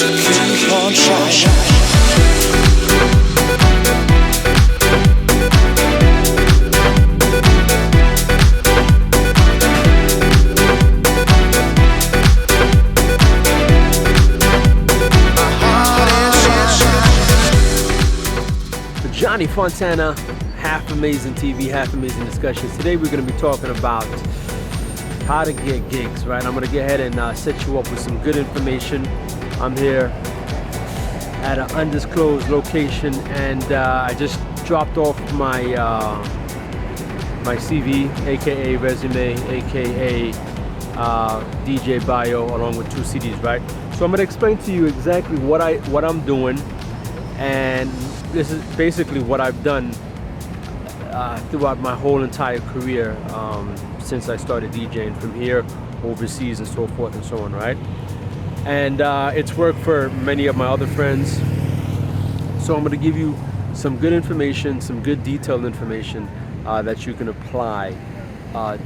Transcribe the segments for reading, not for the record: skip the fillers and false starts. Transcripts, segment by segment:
keep on trying. Johnny Fontana, half amazing TV, half amazing discussions. Today we're going to be talking about how to get gigs, right? I'm going to go ahead and set you up with some good information. I'm here at an undisclosed location, and I just dropped off my my CV, aka resume, aka DJ bio, along with 2 CDs, right? So I'm going to explain to you exactly what I'm doing, and this is basically what I've done throughout my whole entire career since I started DJing, from here, overseas, and so forth and so on, right? And it's worked for many of my other friends. So I'm going to give you some good information, some good detailed information that you can apply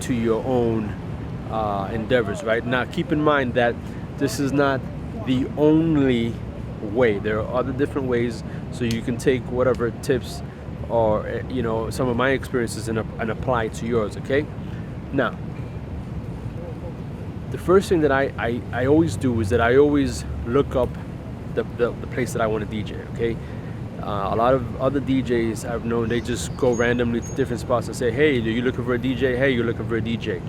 to your own endeavors, right? Now, keep in mind that this is not the only way. There are other different ways, so you can take whatever tips or some of my experiences and apply to yours. Okay, now the first thing that I always do is that I always look up the place that I want to DJ. Okay, a lot of other DJs I've known, they just go randomly to different spots and say, hey, are you looking for a DJ? Hey, you're looking for a DJ.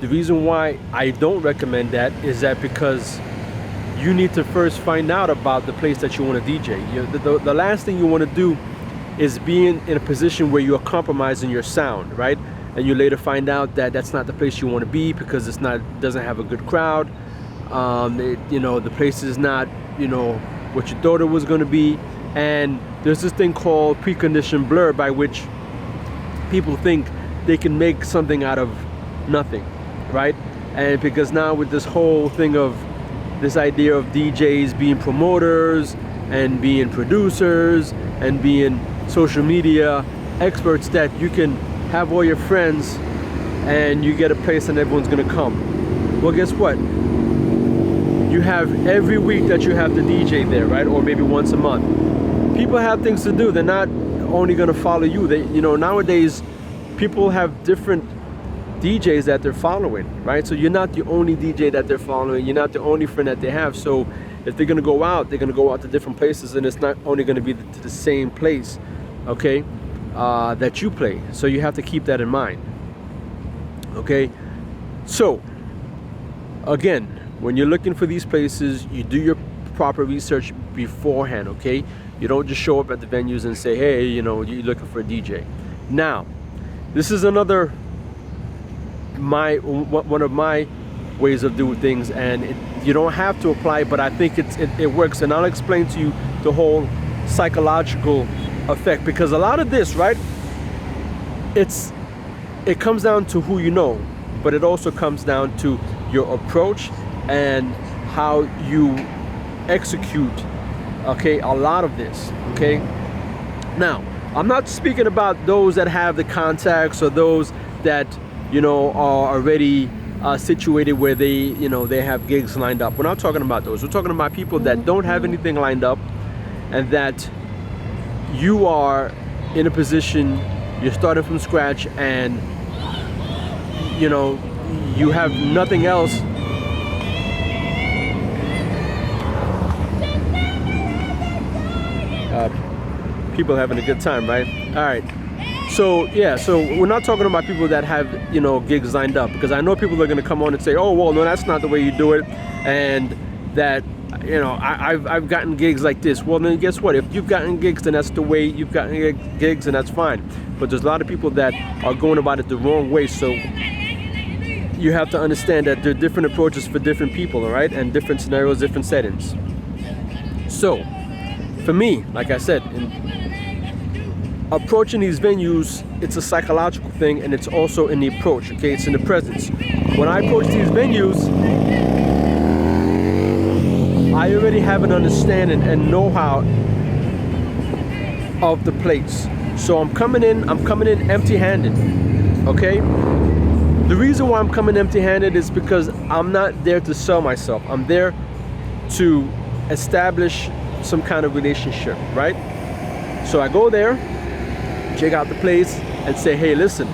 The reason why I don't recommend that is that because you need to first find out about the place that you want to DJ. The last thing you want to do is be in a position where you're compromising your sound, right? And you later find out that that's not the place you want to be because doesn't have a good crowd. The place is not, what you thought it was going to be. And there's this thing called preconditioned blur, by which people think they can make something out of nothing, right? And because now with this whole thing of this idea of DJs being promoters and being producers and being social media experts, that you can have all your friends and you get a place and everyone's gonna come. Well, guess what? You have every week that you have the DJ there, right? Or maybe once a month. People have things to do. They're not only gonna follow you. Nowadays people have different DJs that they're following, right? So you're not the only DJ that they're following. You're not the only friend that they have. So if they're gonna go out, they're gonna go out to different places, and it's not only gonna be to the same place, okay, that you play. So you have to keep that in mind, okay? So again, when you're looking for these places, you do your proper research beforehand, okay? You don't just show up at the venues and say, hey, you're looking for a DJ. Now, this is another one of my ways of doing things, and you don't have to apply, but I think it works, and I'll explain to you the whole psychological effect, because a lot of this, right, it comes down to who you know, but it also comes down to your approach and how you execute, okay, a lot of this, okay? Now, I'm not speaking about those that have the contacts or those that are already situated where they have gigs lined up. We're not talking about those. We're talking about people that don't have anything lined up, and that you are in a position, you're starting from scratch, and you have nothing else. People having a good time, right? All right. So yeah, so we're not talking about people that have gigs lined up, because I know people are going to come on and say, oh well, no, that's not the way you do it, and that I've gotten gigs like this. Well, then guess what? If you've gotten gigs, then that's the way you've gotten gigs, and that's fine. But there's a lot of people that are going about it the wrong way. So you have to understand that there are different approaches for different people, all right, and different scenarios, different settings. So for me, like I said, approaching these venues, it's a psychological thing, and it's also in the approach, okay? It's in the presence. When I approach these venues, I already have an understanding and know-how of the place. So I'm coming in empty-handed, okay? The reason why I'm coming empty-handed is because I'm not there to sell myself. I'm there to establish some kind of relationship, right? So I go there, check out the place, and say, hey, listen,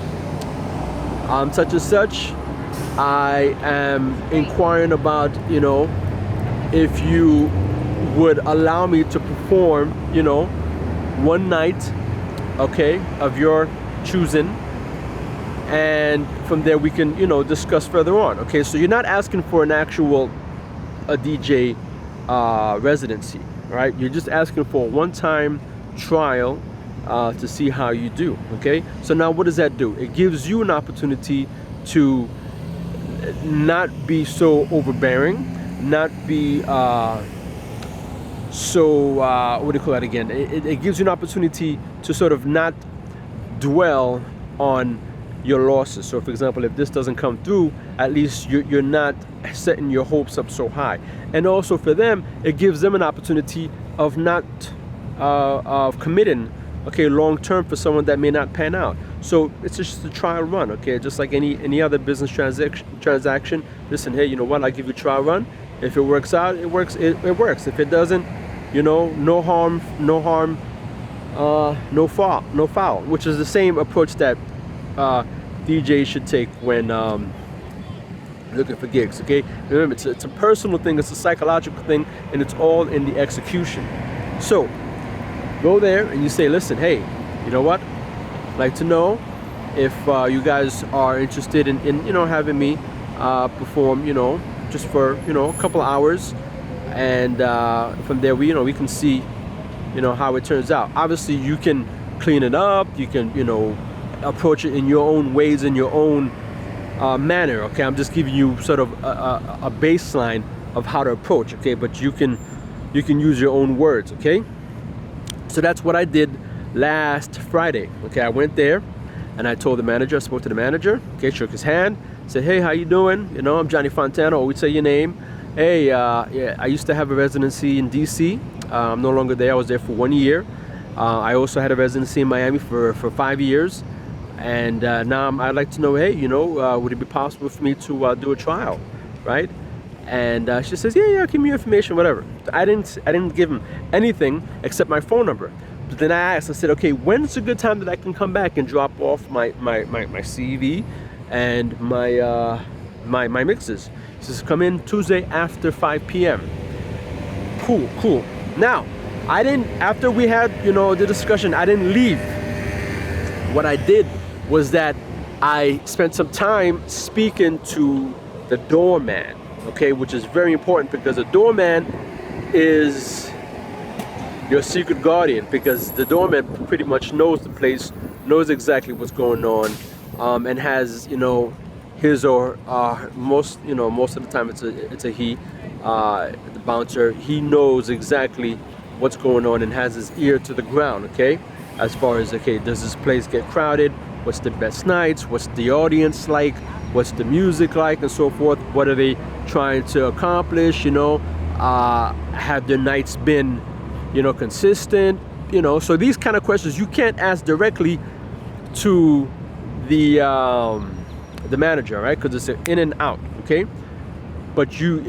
I'm such and such. I am inquiring about, if you would allow me to perform, one night, okay, of your choosing, and from there we can, discuss further on. Okay, so you're not asking for an actual a DJ residency, right? You're just asking for a one-time trial to see how you do. Okay, so now what does that do? It gives you an opportunity to not be so overbearing, not be what do you call that again? It gives you an opportunity to sort of not dwell on your losses. So for example, if this doesn't come through, at least you're not setting your hopes up so high. And also for them, it gives them an opportunity of not of committing, okay, long term for someone that may not pan out. So it's just a trial run, okay, just like any other business transaction. Listen, hey, you know what, I'll give you a trial run. If it works out, it works. It works. If it doesn't, no harm, no foul, which is the same approach that DJs should take when looking for gigs. Okay, remember, it's a personal thing, it's a psychological thing, and it's all in the execution. So go there and you say, listen, hey, you know what, I'd like to know if you guys are interested in having me perform, just for a couple of hours, and from there we can see how it turns out. Obviously you can clean it up, you can approach it in your own ways, in your own manner. Okay, I'm just giving you sort of a baseline of how to approach. Okay, but you can use your own words. Okay, so that's what I did last Friday. Okay, I went there and I told the manager, I spoke to the manager. Okay, shook his hand, said, hey, how you doing? I'm Johnny Fontana, or we'd say your name. Hey, yeah, I used to have a residency in DC. I'm no longer there. I was there for 1 year. I also had a residency in Miami for 5 years. And now I'd like to know, hey, would it be possible for me to do a trial, right? And she says, yeah, give me your information, whatever. I didn't give him anything except my phone number. But then I asked, I said, okay, when's a good time that I can come back and drop off my CV and my mixes? She says, come in Tuesday after 5 p.m. Cool. Now, after we had, the discussion, I didn't leave. What I did was that I spent some time speaking to the doorman, okay, which is very important, because the doorman is your secret guardian, because the doorman pretty much knows the place, knows exactly what's going on, and has, his or most of the time it's a he, the bouncer. He knows exactly what's going on and has his ear to the ground, okay, as far as, okay, does this place get crowded, what's the best nights, what's the audience like, what's the music like, and so forth, what are they trying to accomplish, have their nights been consistent, so these kind of questions you can't ask directly to the manager, right? Because it's an in and out, okay? But you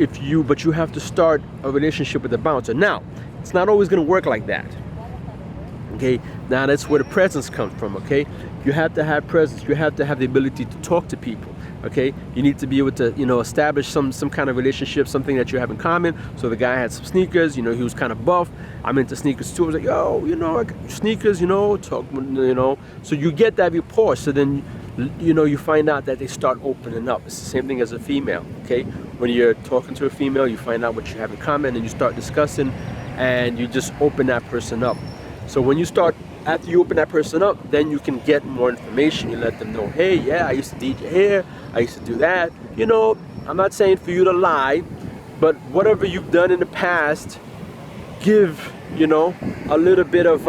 have to start a relationship with the bouncer. Now, it's not always going to work like that. Okay, now that's where the presence comes from. Okay, you have to have presence. You have to have the ability to talk to people. Okay, you need to be able to establish some kind of relationship, something that you have in common. So the guy had some sneakers. He was kind of buff. I'm into sneakers too. I was like, yo, I got sneakers. Talk. So you get that rapport. So then you find out that they start opening up. It's the same thing as a female. Okay, when you're talking to a female, you find out what you have in common, and you start discussing, and you just open that person up. So when you start, after you open that person up, then you can get more information. You let them know, hey, yeah, I used to DJ here, I used to do that. I'm not saying for you to lie, but whatever you've done in the past, give, a little bit of,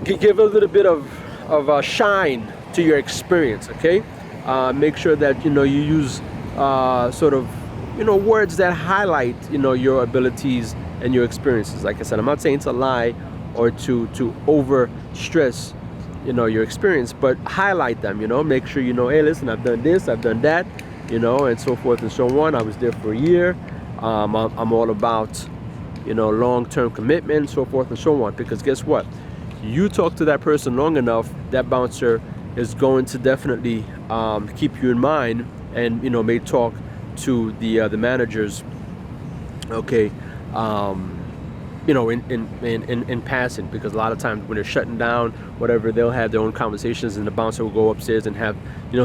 give a little bit of shine to your experience, okay? Make sure that, you use sort of, words that highlight, your abilities and your experiences. Like I said, I'm not saying to lie or to over stress, your experience, but highlight them, make sure, hey, listen, I've done this, I've done that, and so forth and so on. I was there for a year. I'm all about, long-term commitment, so forth and so on. Because guess what? You talk to that person long enough, that bouncer is going to definitely keep you in mind, and may talk to the managers. Okay. In passing, because a lot of times when they're shutting down, whatever, they'll have their own conversations, and the bouncer will go upstairs and have,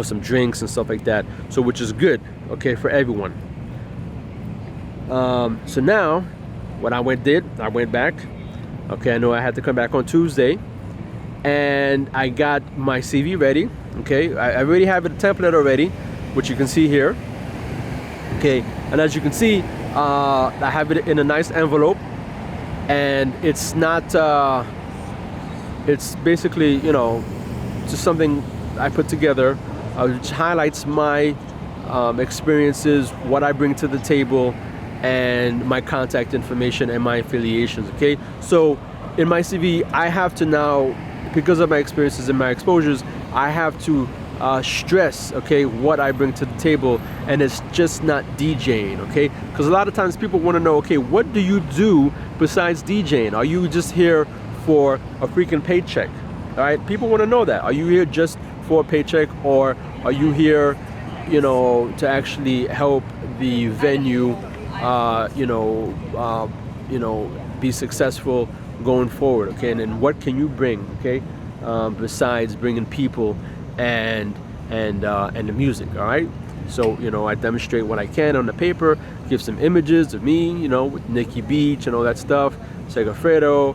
some drinks and stuff like that. So, which is good, okay, for everyone. So now, what I went back. Okay, I know I had to come back on Tuesday, and I got my CV ready. Okay, I already have a template already, which you can see here. Okay, and as you can see, I have it in a nice envelope. And it's not, it's basically, just something I put together, which highlights my experiences, what I bring to the table, and my contact information and my affiliations, okay? So in my CV, I have to now, because of my experiences and my exposures, I have to stress, okay, what I bring to the table, and it's just not DJing, okay? Because a lot of times people want to know, okay, what do you do besides DJing? Are you just here for a freaking paycheck? All right, people want to know that. Are you here just for a paycheck, or are you here, to actually help the venue, be successful going forward, okay? And then what can you bring, okay, besides bringing people and the music, all right? So, I demonstrate what I can on the paper, give some images of me, with Nikki Beach and all that stuff, Segafredo,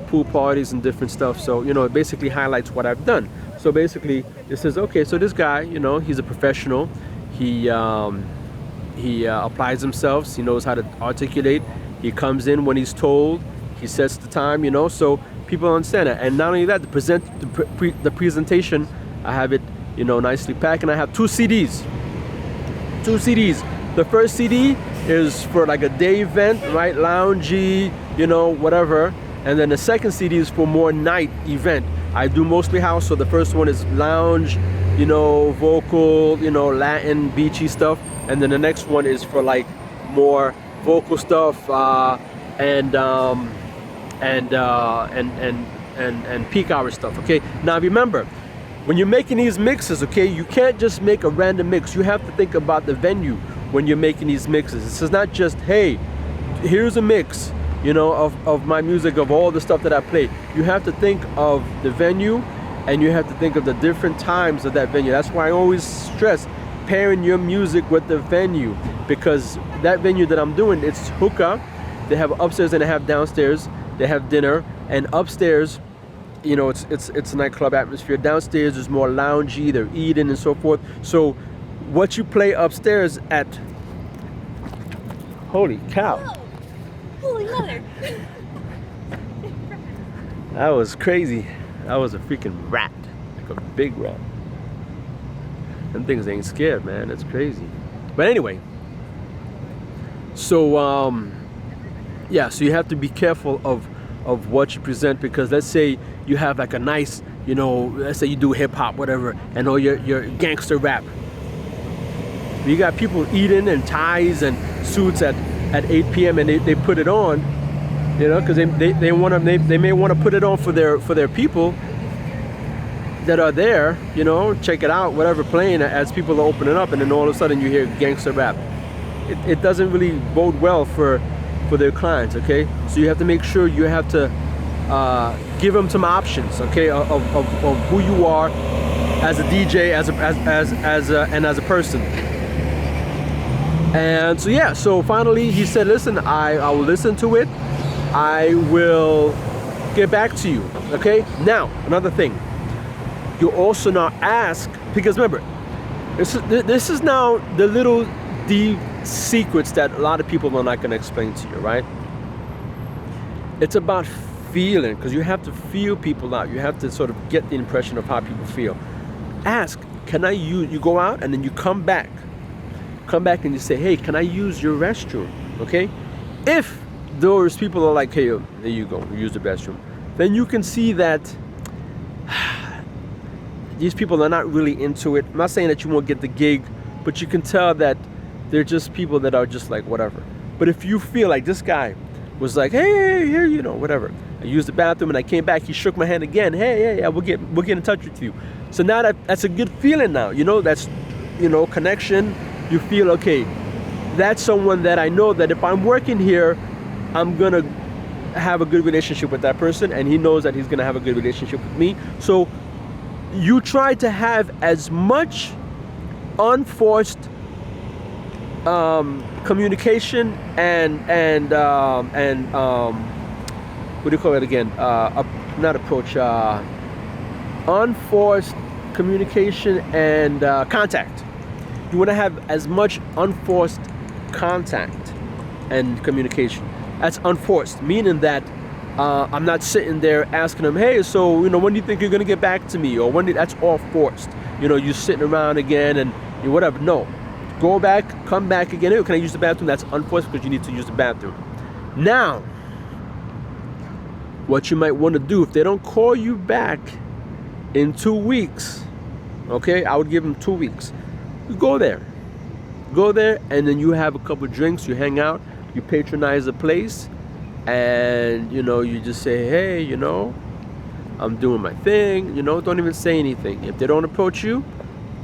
pool parties and different stuff. So, it basically highlights what I've done. So basically, it says, okay, so this guy, he's a professional. He applies himself. He knows how to articulate. He comes in when he's told. He sets the time, so people understand that. And not only that, the presentation, I have it, nicely packed, and I have two CDs. The first CD is for like a day event, right? Loungy, whatever. And then the second CD is for more night event. I do mostly house, so the first one is lounge, vocal, Latin, beachy stuff. And then the next one is for like more vocal stuff, and peak hour stuff, okay? Now remember, when you're making these mixes, okay, you can't just make a random mix. You have to think about the venue when you're making these mixes. This is not just, hey, here's a mix, of my music, of all the stuff that I play. You have to think of the venue, and you have to think of the different times of that venue. That's why I always stress pairing your music with the venue, because that venue that I'm doing, it's hookah. They have upstairs and they have downstairs. They have dinner, and upstairs, it's a nightclub atmosphere. Downstairs is more loungy, they're eating and so forth. So what you play upstairs at, holy cow. Whoa. Holy mother. That was crazy. That was a freaking rat, like a big rat. Them things ain't scared, man. It's crazy. But anyway, so yeah, so you have to be careful of what you present, because let's say you have like a nice, let's say you do hip hop, whatever, and all your gangster rap. You got people eating in ties and suits at 8 p.m. and they put it on, because they may want to put it on for their people that are there, check it out, whatever, playing as people are opening up, and then all of a sudden you hear gangster rap. It doesn't really bode well for their clients, okay? So you have to make sure you have to give them some options, okay, of who you are as a DJ, and as a person. And so yeah, so finally he said, listen, I will listen to it. I will get back to you, okay? Now, another thing. You also now ask, because remember, this is now the little deep secrets that a lot of people are not going to explain to you, right? It's about feeling, because you have to feel people out. You have to sort of get the impression of how people feel. Ask, can I use, you go out and then you come back and you say, hey, can I use your restroom, okay? If those people are like, hey, there you go, use the restroom, then you can see that these people are not really into it. I'm not saying that you won't get the gig but you can tell that they're just people that are just like whatever. But if you feel like this guy was like, hey, here, whatever. I used the bathroom and I came back. He shook my hand again. Hey, yeah, we'll get in touch with you. So now that's a good feeling now. That's connection. You feel okay. That's someone that I know that if I'm working here, I'm gonna have a good relationship with that person, and he knows that he's gonna have a good relationship with me. So you try to have as much unforced communication and what do you call it again? Not approach. Unforced communication and contact. You want to have as much unforced contact and communication. That's unforced, meaning that I'm not sitting there asking them, hey, so when do you think you're gonna get back to me, or that's all forced. You're sitting around again and whatever. No, go back, come back again. Hey, can I use the bathroom? That's unforced because you need to use the bathroom. Now, what you might want to do if they don't call you back in 2 weeks, okay, I would give them 2 weeks. You go there, and then you have a couple drinks, you hang out, you patronize the place, and you just say, hey, I'm doing my thing, don't even say anything. If they don't approach you,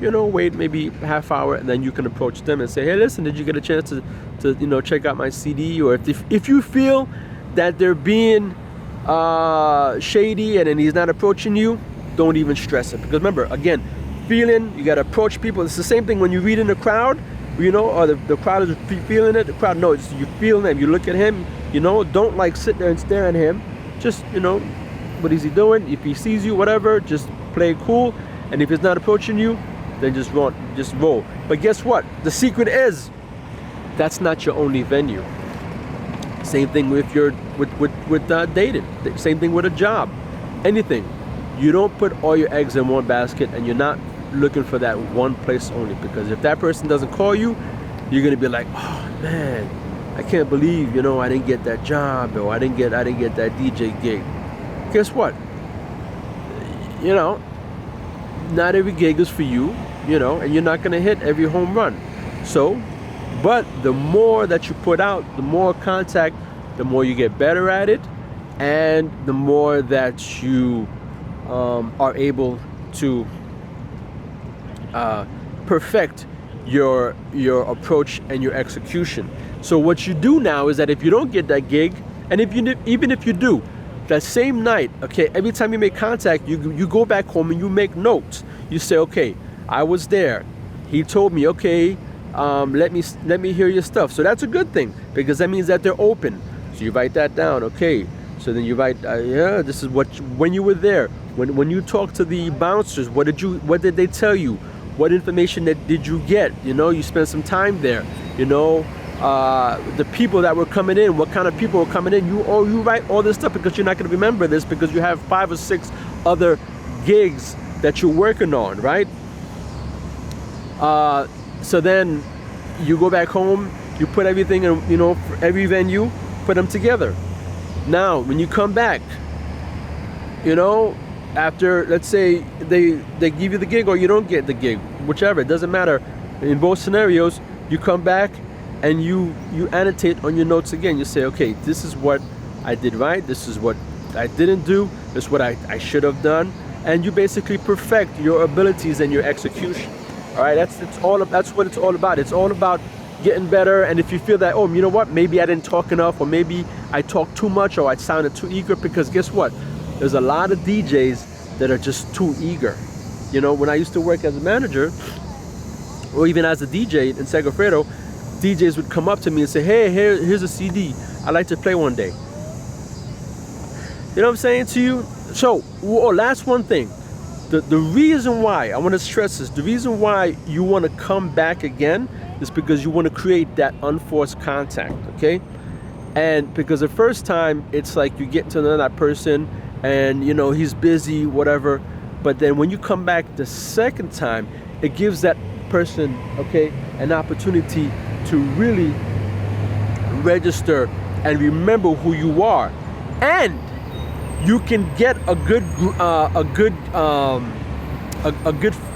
wait maybe half hour, and then you can approach them and say, hey, listen, did you get a chance to check out my CD? Or if you feel that they're being shady and then he's not approaching you, don't even stress it. Because remember, again, feeling, you got to approach people. It's the same thing when you read in the crowd, or the crowd is feeling it. The crowd knows you feel them. You look at him, don't like sit there and stare at him. Just, what is he doing? If he sees you, whatever, just play cool. And if he's not approaching you, then just roll. But guess what? The secret is that's not your only venue. Same thing if you're with dating. Same thing with a job. Anything. You don't put all your eggs in one basket, and you're not looking for that one place only. Because if that person doesn't call you, you're gonna be like, oh man, I can't believe I didn't get that job, or I didn't get that DJ gig. Guess what? Not every gig is for you, and you're not gonna hit every home run. So, but the more that you put out, the more contact, the more you get better at it, and the more that you are able to perfect your approach and your execution. So what you do now is that if you don't get that gig, and even if you do, that same night, okay, every time you make contact, you go back home and you make notes. You say, okay, I was there. He told me, okay, let me hear your stuff. So that's a good thing, because that means that they're open. So you write that down, okay. So then you write, yeah, this is when you were there. When you talk to the bouncers, what did they tell you? What information did you get? You spent some time there. The people that were coming in, what kind of people were coming in. You write all this stuff, because you're not going to remember this, because you have 5 or 6 other gigs that you're working on, right? So then you go back home, you put everything in, for every venue, put them together. Now, when you come back, after, let's say they give you the gig or you don't get the gig, whichever, it doesn't matter. In both scenarios, you come back and you annotate on your notes again. You say, okay, this is what I did right, this is what I didn't do, this is what I should have done, and you basically perfect your abilities and your execution. All right, that's what it's all about. It's all about getting better. And if you feel that, oh, you know what, maybe I didn't talk enough, or maybe I talked too much, or I sounded too eager, because guess what? There's a lot of DJs that are just too eager. When I used to work as a manager, or even as a DJ in Segafredo, DJs would come up to me and say, hey, here's a CD. I'd like to play one day. You know what I'm saying to you? So, last one thing. The reason why, I want to stress this, the reason why you want to come back again is because you want to create that unforced contact, okay? And because the first time, it's like you get to know that person, and he's busy, whatever. But then when you come back the second time, it gives that person, okay, an opportunity to really register and remember who you are. And you can get a good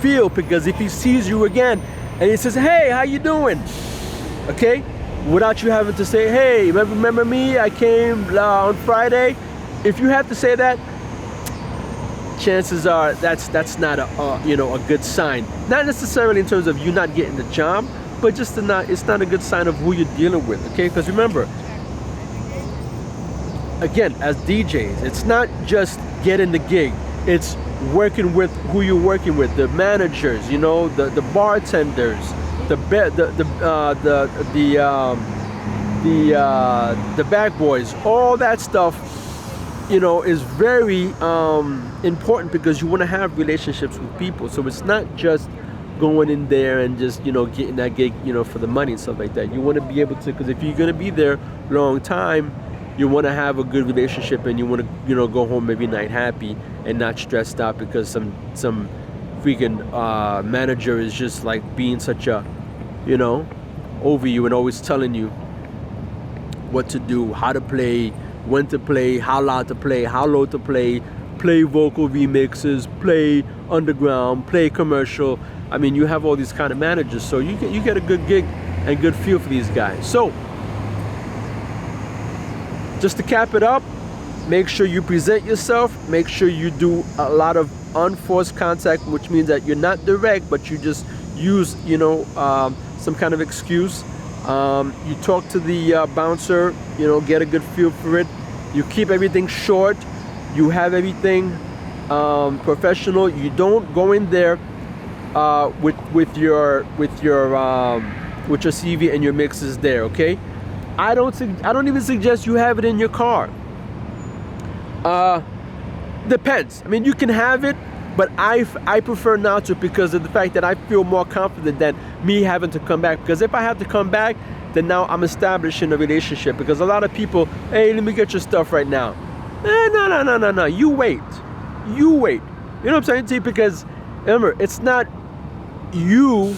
feel, because if he sees you again and he says, "Hey, how you doing?" Okay, without you having to say, "Hey, remember me? I came on Friday." If you have to say that, chances are that's not a good sign. Not necessarily in terms of you not getting the job, but just it's not a good sign of who you're dealing with. Okay, because remember, again, as DJs, it's not just getting the gig. It's working with who you're working with, the managers, the bartenders, the bag boys, all that stuff, is very important because you want to have relationships with people. So it's not just going in there and just getting that gig for the money and stuff like that. You want to be able to, because if you're going to be there a long time, you want to have a good relationship, and you want to go home every night happy and not stressed out because some freaking manager is just like being such a over you and always telling you what to do, how to play, when to play, how loud to play, how low to play vocal remixes, play underground, play commercial. I mean, you have all these kind of managers, so you get a good gig and good feel for these guys. So just to cap it up, make sure you present yourself, make sure you do a lot of unforced contact, which means that you're not direct, but you just use some kind of excuse. You talk to the bouncer, get a good feel for it. You keep everything short. You have everything professional. You don't go in there with your CV and your mixes there. Okay, I don't even suggest you have it in your car. Depends. I mean, you can have it, but I prefer not to, because of the fact that I feel more confident than me having to come back. Because if I have to come back, then now I'm establishing a relationship. Because a lot of people, "Hey, let me get your stuff right now." No. You wait. You know what I'm saying to you? Because remember, it's not you.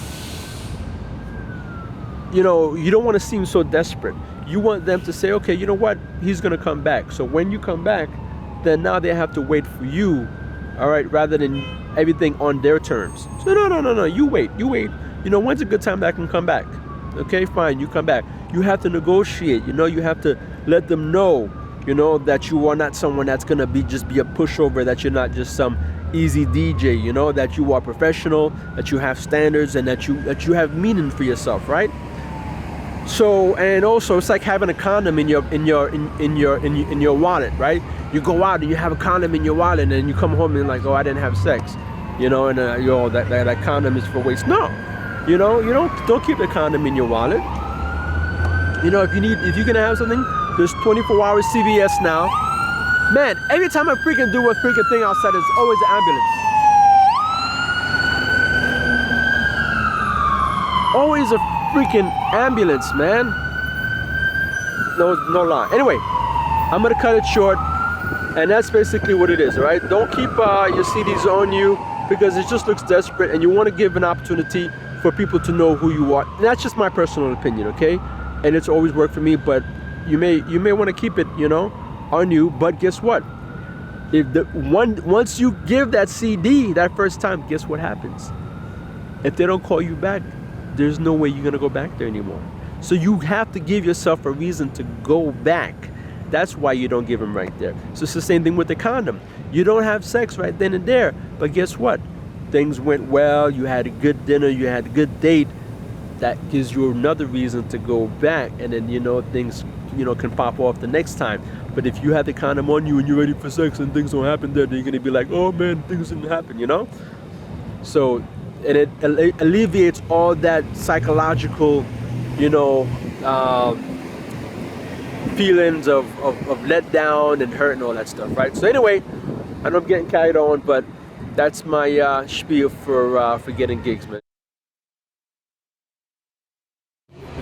You don't want to seem so desperate. You want them to say, "Okay, you know what? He's gonna come back." So when you come back, then now they have to wait for you. All right, rather than everything on their terms. So no. You wait. When's a good time that I can come back? Okay, fine. You come back. You have to negotiate. You have to let them know. That you are not someone that's gonna just be a pushover. That you're not just some easy DJ. That you are professional. That you have standards, and that you have meaning for yourself, right? So, and also, it's like having a condom in your wallet, right? You go out and you have a condom in your wallet, and then you come home and like, "Oh, I didn't have sex," and that condom is for waste. No, you don't keep the condom in your wallet. If you're gonna have something, there's 24-hour CVS now. Man, every time I freaking do a freaking thing outside, there's always an ambulance. Always a freaking ambulance, man. No lie. Anyway, I'm gonna cut it short, and that's basically what it is. All right, don't keep your CDs on you, because it just looks desperate, and you want to give an opportunity for people to know who you are. And that's just my personal opinion, okay? And it's always worked for me, but you may want to keep it, on you. But guess what? Once you give that CD that first time, guess what happens? If they don't call you back, there's no way you're gonna go back there anymore. So you have to give yourself a reason to go back. That's why you don't give them right there. So it's the same thing with the condom. You don't have sex right then and there, but guess what? Things went well, you had a good dinner, you had a good date. That gives you another reason to go back, and then things can pop off the next time. But if you have the condom on you and you're ready for sex and things don't happen there, then you're gonna be like, "Oh man, things didn't happen," So, and it alleviates all that psychological, feelings of letdown and hurt and all that stuff, right? So anyway, I know I'm getting carried on, but that's my spiel for getting gigs, man.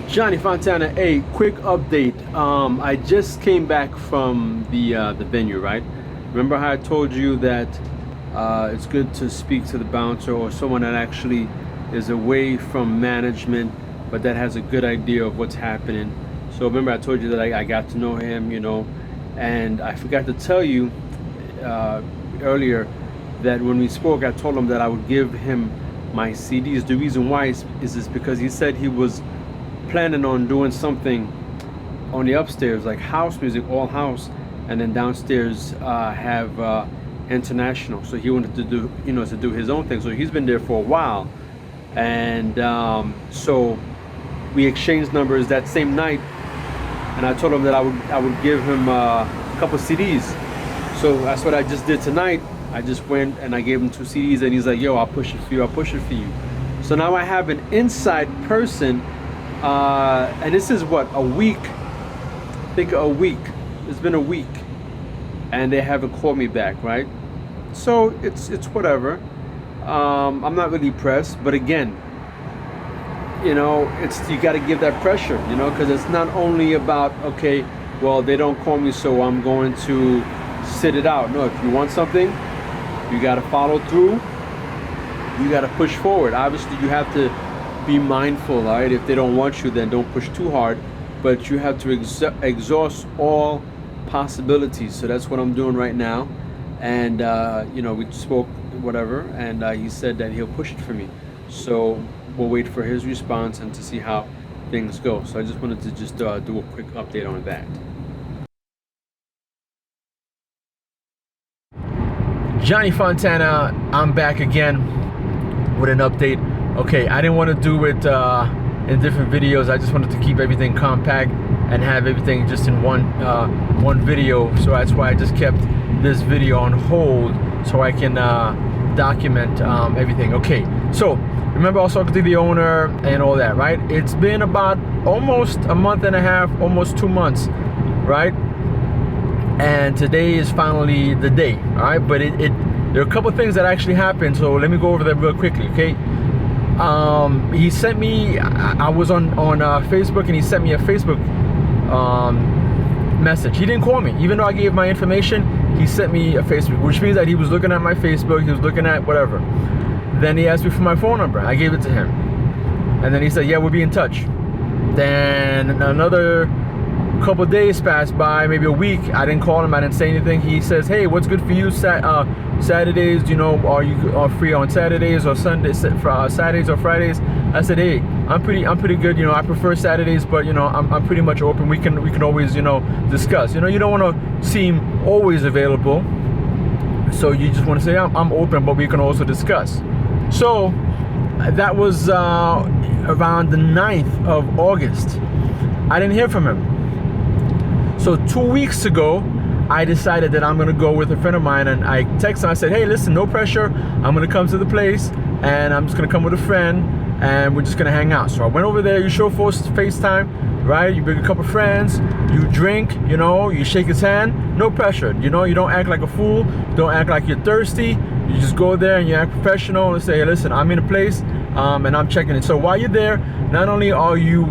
Johnny Fontana, a quick update. I just came back from the venue, right? Remember how I told you that it's good to speak to the bouncer or someone that actually is away from management, but that has a good idea of what's happening. So remember I told you that I got to know him, and I forgot to tell you earlier that when we spoke, I told him that I would give him my CDs. The reason why is because he said he was planning on doing something on the upstairs, like house music, all house, and then downstairs have international. So he wanted to do, to do his own thing. So he's been there for a while, and so we exchanged numbers that same night, and I told him that I would give him a couple CDs. So that's what I just did tonight. I just went and I gave him 2 CDs, and he's like, yo, I'll push it for you, I'll push it for you. So now I have an inside person, and this is what, a week? I think a week. It's been a week, and they haven't called me back, right? So it's whatever. I'm not really pressed, but again, you got to give that pressure, because it's not only about, okay, well, they don't call me, so I'm going to sit it out. No, if you want something, you got to follow through. You got to push forward. Obviously, you have to be mindful, right? If they don't want you, then don't push too hard. But you have to exhaust all possibilities. So that's what I'm doing right now. And we spoke, whatever, and he said that he'll push it for me. So we'll wait for his response and to see how things go. So I just wanted to just do a quick update on that. Johnny Fontana, I'm back again with an update. Okay, I didn't want to do it in different videos. I just wanted to keep everything compact and have everything just in one video. So that's why I just kept this video on hold so I can document everything. Okay, so remember I was talking to the owner and all that, right? It's been about almost a month and a half, almost 2 months, right? And today is finally the day, all right? But there are a couple things that actually happened, so let me go over them real quickly, okay? He sent me, I was on Facebook, and he sent me a Facebook message. He didn't call me, even though I gave my information. He sent me a Facebook, which means that he was looking at my Facebook, he was looking at whatever. Then he asked me for my phone number. I gave it to him, and then he said, yeah, we'll be in touch. Then another couple days passed by, maybe a week. I didn't call him, I didn't say anything. He says, hey, what's good for you Saturdays? Are you free on Saturdays or Sundays, Saturdays or Fridays? I said, hey, I'm pretty good. I prefer Saturdays, but I'm pretty much open. We can always discuss. You don't want to seem always available, so you just want to say I'm open, but we can also discuss. So that was around the 9th of August. I didn't hear from him. So 2 weeks ago, I decided that I'm gonna go with a friend of mine, and I texted him. I said, hey, listen, no pressure. I'm gonna come to the place, and I'm just gonna come with a friend, and we're just gonna hang out. So I went over there. You show FaceTime, right? You bring a couple friends, you drink, you shake his hand, no pressure. You don't act like a fool. Don't act like you're thirsty. You just go there and you act professional and say, hey, listen, I'm in a place, and I'm checking it. So while you're there, not only are you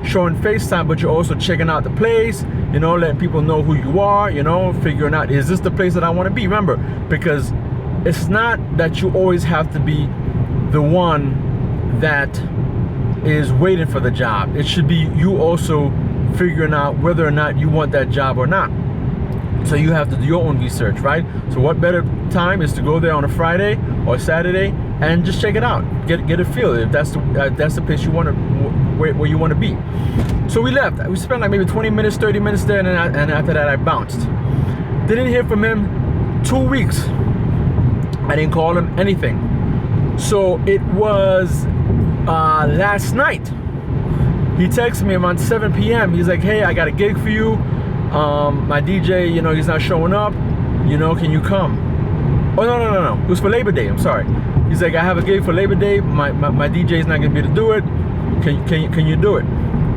showing FaceTime, but you're also checking out the place, letting people know who you are, figuring out, is this the place that I want to be? Remember, because it's not that you always have to be the one that is waiting for the job. It should be you also figuring out whether or not you want that job or not. So you have to do your own research, right? So what better time is to go there on a Friday or Saturday and just check it out, get a feel if that's the place you want to, where you want to be. So we left. We spent like maybe 20 minutes, 30 minutes there, and after that I bounced. Didn't hear from him 2 weeks. I didn't call him anything. So it was last night. He texted me around 7 p.m. He's like, hey, I got a gig for you. My DJ, he's not showing up. Can you come? Oh, no. It was for Labor Day. I'm sorry. He's like, I have a gig for Labor Day. My DJ is not gonna be able to do it. Can you do it?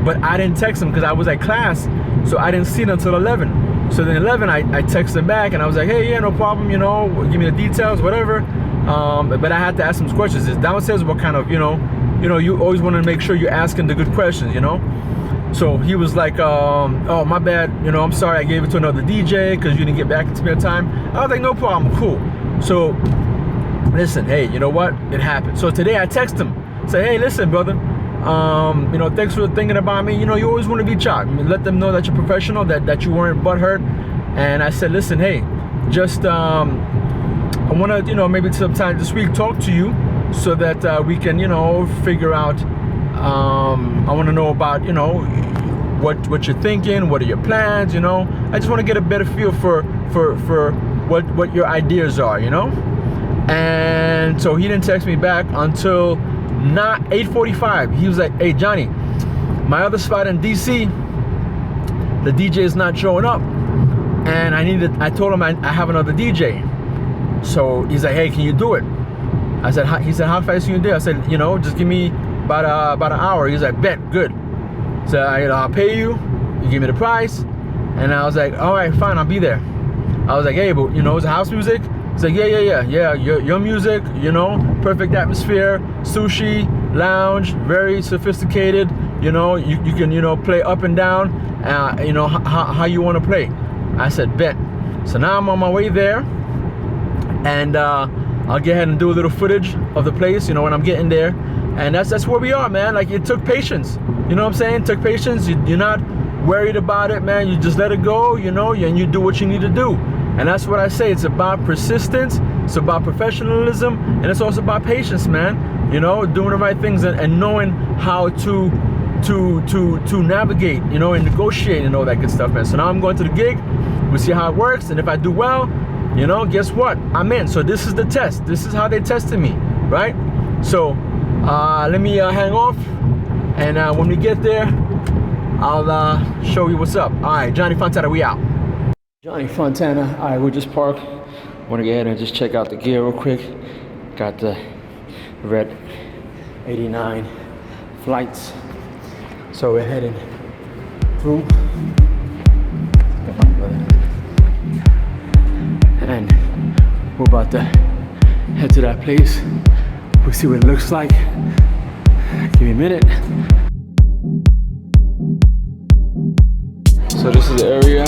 But I didn't text him because I was at class, so I didn't see it until 11. So then 11, I texted him back and I was like, hey, yeah, no problem. Give me the details, whatever. But I had to ask him some questions. It's downstairs. What kind of, you always want to make sure you're asking the good questions, So he was like, oh, my bad, I'm sorry I gave it to another DJ because you didn't get back in spare time. I was like, no problem, cool. So, listen, hey, you know what? It happened. So today I text him, say, hey, listen, brother, thanks for thinking about me. You always want to be chopped. Let them know that you're professional, that you weren't butthurt. And I said, listen, hey, just, I want to, maybe sometime this week talk to you so that we can, figure out. I want to know about, what you're thinking, what are your plans, I just want to get a better feel for what your ideas are, And so he didn't text me back until not 8:45. He was like, "Hey Johnny, my other spot in DC, the DJ is not showing up, and I told him I have another DJ." So he's like, "Hey, can you do it?" He said, "How fast can you do it?" I said, "Just give me about an hour." He's like, "Bet, good." So I'll pay you. You give me the price, and I was like, "All right, fine, I'll be there." I was like, "Hey, but it's house music." He's like, yeah. Your music, perfect atmosphere, sushi, lounge, very sophisticated. You can play up and down. How you want to play. I said, "Bet." So now I'm on my way there, and I'll get ahead and do a little footage of the place, when I'm getting there. And that's where we are, man. Like, it took patience. You know what I'm saying? It took patience. You're not worried about it, man. You just let it go, and you do what you need to do. And that's what I say. It's about persistence. It's about professionalism. And it's also about patience, man. Doing the right things and knowing how to navigate, and negotiate and all that good stuff, man. So now I'm going to the gig. We'll see how it works. And if I do well, guess what? I'm in. So this is the test. This is how they tested me, right? So let me hang off, and when we get there, I'll show you what's up. All right, Johnny Fontana, we out. Johnny Fontana. All right, we'll just park. Want to go ahead and just check out the gear real quick. Got the red 89 flights. So we're heading through. And we're about to head to that place. We'll see what it looks like. Give me a minute. So this is the area.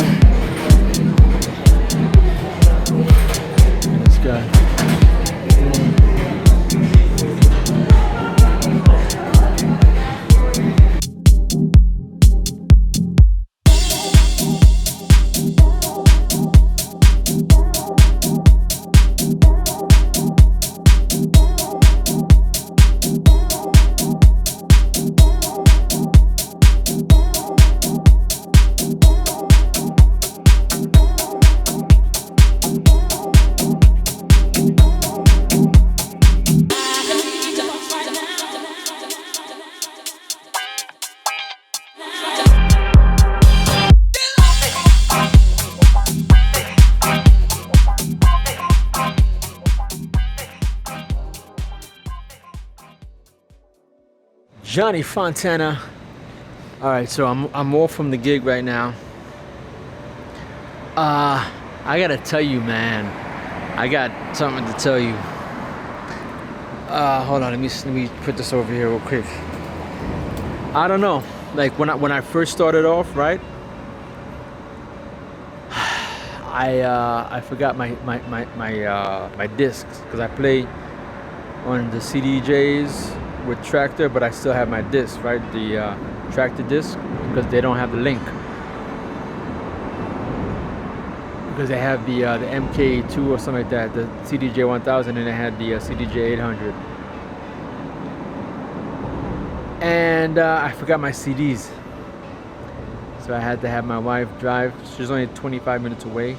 And it's got Johnny Fontana. All right, so I'm off from the gig right now. I gotta tell you, man, I got something to tell you. Hold on, let me put this over here real quick. I don't know, like when I first started off, right? I forgot my discs because I play on the CDJs with Tractor, but I still have my disc, right? The Tractor disc, because they don't have the link. Because they have the MK2 or something like that, the CDJ 1000, and they had the CDJ 800. And I forgot my CDs. So I had to have my wife drive. She's only 25 minutes away,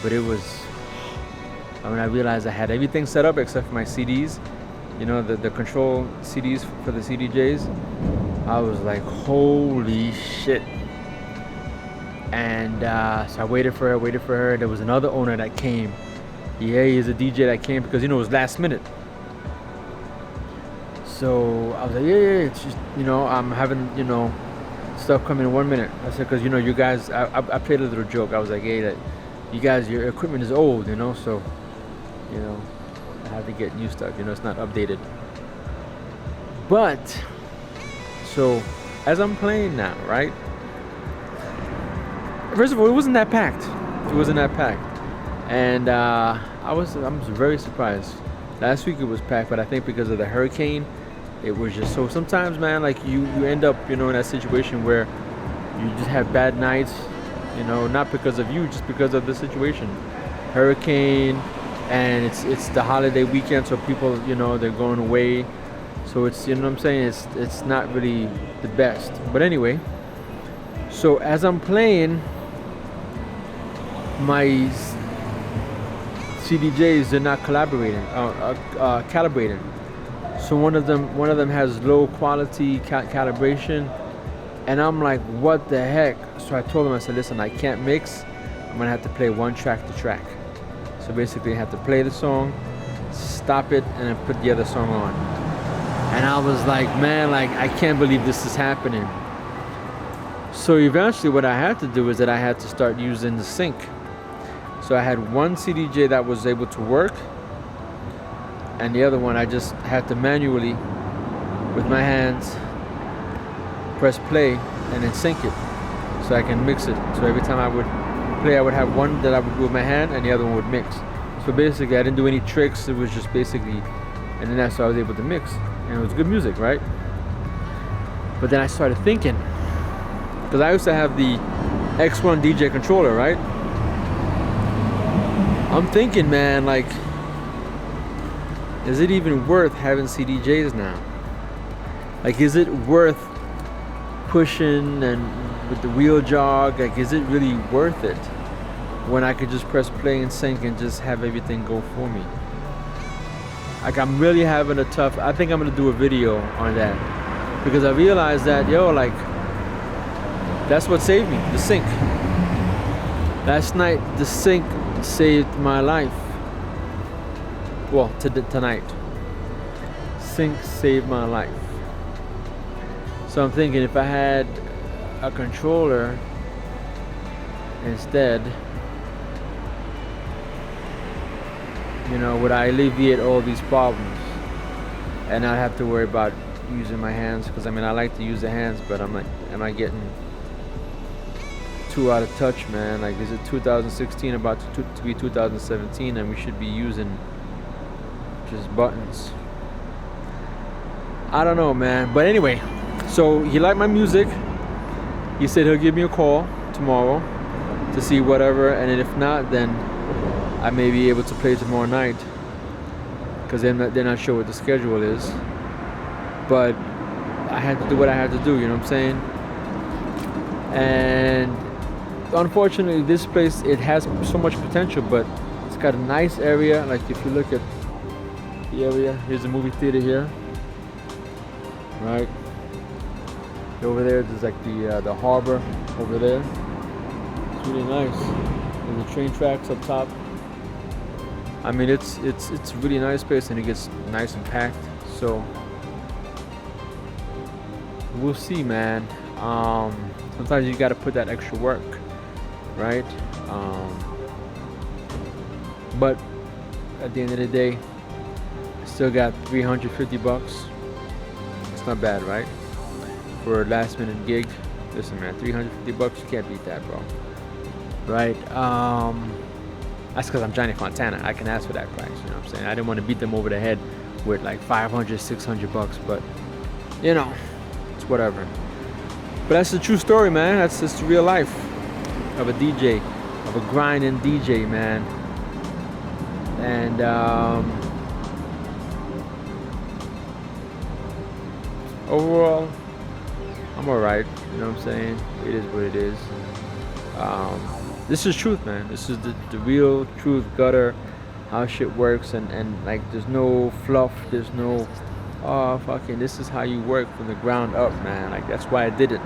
but it was, when I realized I had everything set up except for my CDs, the control CDs for the CDJs, I was like, holy shit. And so I waited for her. There was another owner that came. Yeah, he's a DJ that came because, it was last minute. So I was like, yeah, it's just, I'm having, stuff coming in 1 minute. I said, because, you guys, I played a little joke. I was like, hey, that you guys, your equipment is old, so, I have to get new stuff, it's not updated. But, so, as I'm playing now, right? First of all, it wasn't that packed. And I'm very surprised. Last week it was packed, but I think because of the hurricane, it was just so. Sometimes, man, like you end up, in that situation where you just have bad nights, not because of you, just because of the situation. Hurricane, and it's the holiday weekend, so people, they're going away, so it's, what I'm saying, it's not really the best. But anyway, so as I'm playing, my CDJs, they're not calibrating. So one of them has low quality calibration, and I'm like, what the heck? So I told him, I said, listen, I can't mix. I'm gonna have to play one track to track. So basically I have to play the song, stop it, and then put the other song on. And I was like, man, like, I can't believe this is happening. So eventually what I had to do is that I had to start using the sync. So I had one CDJ that was able to work, and the other one I just had to manually, with my hands, press play and then sync it so I can mix it. So every time I would play, I would have one that I would do with my hand and the other one would mix. So basically I didn't do any tricks, it was just basically, and then that's how I was able to mix. And it was good music, right? But then I started thinking, because I used to have the X1 DJ controller, right? I'm thinking, man, like, is it even worth having CDJs now? Like, is it worth pushing and with the wheel jog? Like, is it really worth it when I could just press play and sync and just have everything go for me? Like, I'm really having a tough, I think I'm gonna do a video on that, because I realized that, like, that's what saved me, the sync. Last night, the sync saved my life. Well, tonight. Sync saved my life. So I'm thinking, if I had a controller instead, would I alleviate all these problems and not have to worry about using my hands? Because I mean, I like to use the hands, but I'm like, am I getting too out of touch, man? Like, is it 2016 about to be 2017 and we should be using just buttons? I don't know, man. But anyway, so he liked my music. He said he'll give me a call tomorrow to see whatever, and if not, then I may be able to play tomorrow night, because they're not sure what the schedule is. But I had to do what I had to do, you know what I'm saying? And unfortunately, this place, it has so much potential, but it's got a nice area. Like, if you look at the area, here's a movie theater here, right? Over there, there's like the harbor over there. It's really nice. And the train tracks up top. I mean, it's a really nice place, and it gets nice and packed. So we'll see, man. Sometimes you got to put that extra work, right? But at the end of the day, I still got $350. It's not bad, right? For a last minute gig. Listen, man, $350, you can't beat that, bro. Right? That's because I'm Johnny Fontana. I can ask for that price, you know what I'm saying? I didn't want to beat them over the head with like $500, $600, but it's whatever. But that's the true story, man. That's just the real life of a DJ, of a grinding DJ, man. And overall, I'm alright, you know what I'm saying? It is what it is. This is truth, man. This is the real truth, gutter, how shit works, and like, there's no fluff, there's no, oh, fucking, this is how you work from the ground up, man. Like, that's why I did it.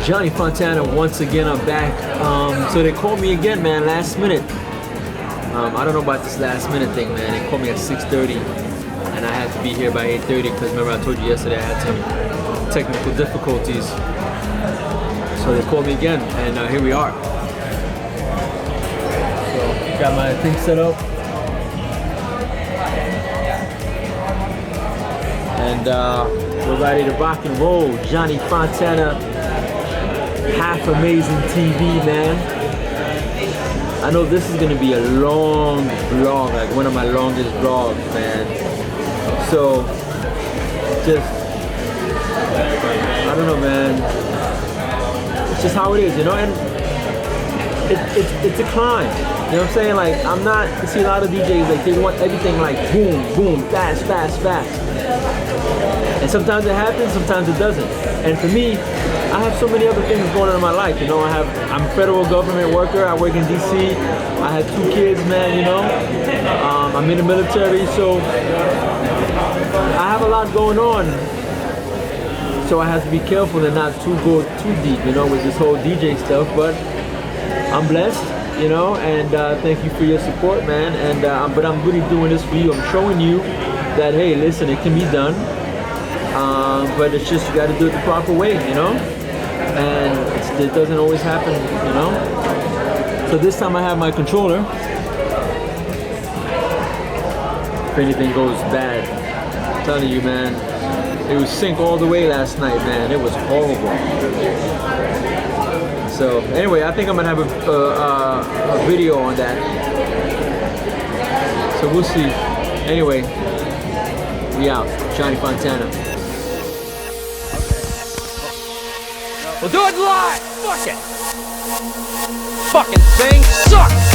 Johnny Fontana, once again, I'm back. So they called me again, man, last minute. I don't know about this last minute thing, man. They called me at 6:30, and I had to be here by 8:30, because remember I told you yesterday I had some technical difficulties. So they called me again, and here we are. So got my thing set up, and we're ready to rock and roll. Johnny Fontana, half amazing TV, man. I know this is gonna be a long vlog, like one of my longest vlogs, man. So just, I don't know, man. It's just how it is, you know. And it's a climb. You know what I'm saying? Like, I'm not, you see a lot of DJs, like, they want everything like boom, boom, fast, fast, fast. And sometimes it happens, sometimes it doesn't. And for me, I have so many other things going on in my life. You know, I'm a federal government worker. I work in DC. I have 2 kids, man, you know. I'm in the military, so I have a lot going on. So I have to be careful and not go too deep, you know, with this whole DJ stuff. But I'm blessed, you know, and thank you for your support, man. And but I'm really doing this for you. I'm showing you that, hey, listen, it can be done. But it's just, you got to do it the proper way, you know. And it doesn't always happen, you know. So this time I have my controller. If anything goes bad, I'm telling you, man, it was sync all the way last night, man. It was horrible. So anyway, I think I'm gonna have a video on that. So we'll see. Anyway, we out. Johnny Fontana. We'll do it live! Fuck it! Fucking thing sucks!